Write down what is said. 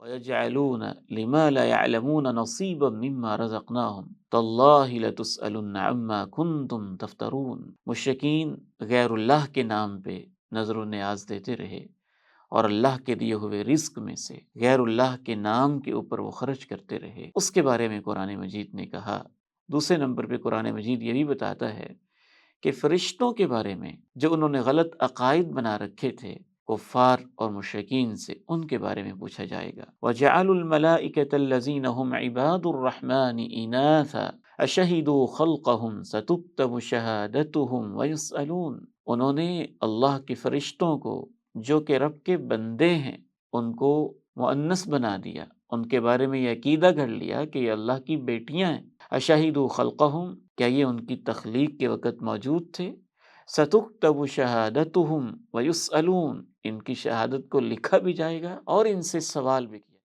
وَيَجْعَلُونَ لِمَا لَا يَعْلَمُونَ نَصِيبًا مِّمَّا رَزَقْنَاهُمْ تَاللَّهِ لَتُسْأَلُنَّ عَمَّا كُنتُمْ تَفْتَرُونَ۔ مشرکین غیر اللہ کے نام پہ نظر و نیاز دیتے رہے اور اللہ کے دیے ہوئے رزق میں سے غیر اللہ کے نام کے اوپر وہ خرچ کرتے رہے، اس کے بارے میں قرآن مجید نے کہا۔ دوسرے نمبر پہ قرآن مجید یہ بھی بتاتا ہے کہ فرشتوں کے بارے میں جو انہوں نے غلط عقائد بنا رکھے تھے کفار اور مشرکین سے، ان کے بارے میں پوچھا جائے گا۔ وَجَعَلُوا الْمَلَائِكَةَ الَّذِينَ هُمْ عِبَادُ الرَّحْمَنِ إِنَاثًا أَشَهِدُوا خَلْقَهُمْ سَتُكْتَبُ شَهَادَتُهُمْ وَيُسْأَلُونَ، انہوں نے اللہ کے فرشتوں کو جو کہ رب کے بندے ہیں ان کو مؤنث بنا دیا، ان کے بارے میں یہ عقیدہ گھڑ لیا کہ یہ اللہ کی بیٹیاں ہیں۔ اشہدوا خلقہم، کیا یہ ان کی تخلیق کے وقت موجود تھے؟ ستکتب شہادتہم ویسألون، ان کی شہادت کو لکھا بھی جائے گا اور ان سے سوال بھی کیا